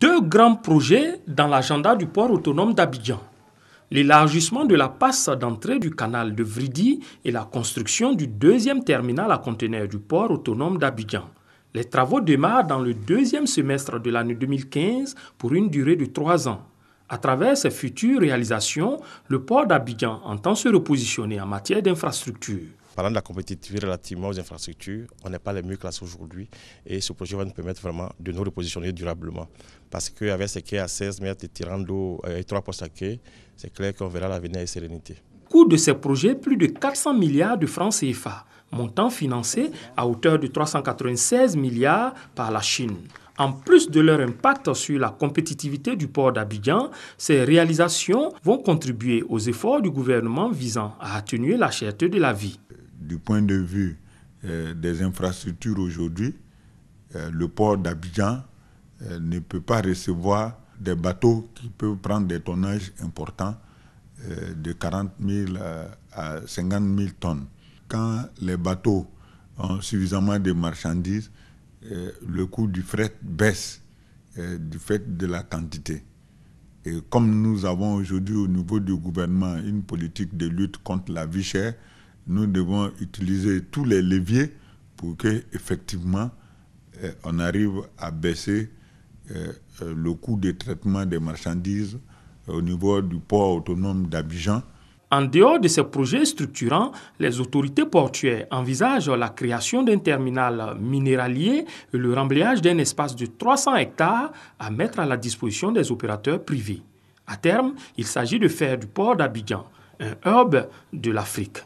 Deux grands projets dans l'agenda du port autonome d'Abidjan. L'élargissement de la passe d'entrée du canal de Vridi et la construction du deuxième terminal à conteneurs du port autonome d'Abidjan. Les travaux démarrent dans le deuxième semestre de l'année 2015 pour une durée de 3 ans. À travers ces futures réalisations, le port d'Abidjan entend se repositionner en matière d'infrastructures. Parlant de la compétitivité relativement aux infrastructures, on n'est pas les mieux classés aujourd'hui et ce projet va nous permettre vraiment de nous repositionner durablement. Parce qu'avec ces quais à 16 mètres et tirant d'eau et 3 postes à quai, c'est clair qu'on verra l'avenir avec sérénité. Coût de ces projets, plus de 400 milliards de francs CFA, montant financé à hauteur de 396 milliards par la Chine. En plus de leur impact sur la compétitivité du port d'Abidjan, ces réalisations vont contribuer aux efforts du gouvernement visant à atténuer la cherté de la vie. Du point de vue des infrastructures aujourd'hui, le port d'Abidjan ne peut pas recevoir des bateaux qui peuvent prendre des tonnages importants de 40 000 à 50 000 tonnes. Quand les bateaux ont suffisamment de marchandises, le coût du fret baisse du fait de la quantité. Et comme nous avons aujourd'hui au niveau du gouvernement une politique de lutte contre la vie chère, nous devons utiliser tous les leviers pour qu'effectivement on arrive à baisser le coût de traitement des marchandises au niveau du port autonome d'Abidjan. En dehors de ces projets structurants, les autorités portuaires envisagent la création d'un terminal minéralier et le remblayage d'un espace de 300 hectares à mettre à la disposition des opérateurs privés. À terme, il s'agit de faire du port d'Abidjan un hub de l'Afrique.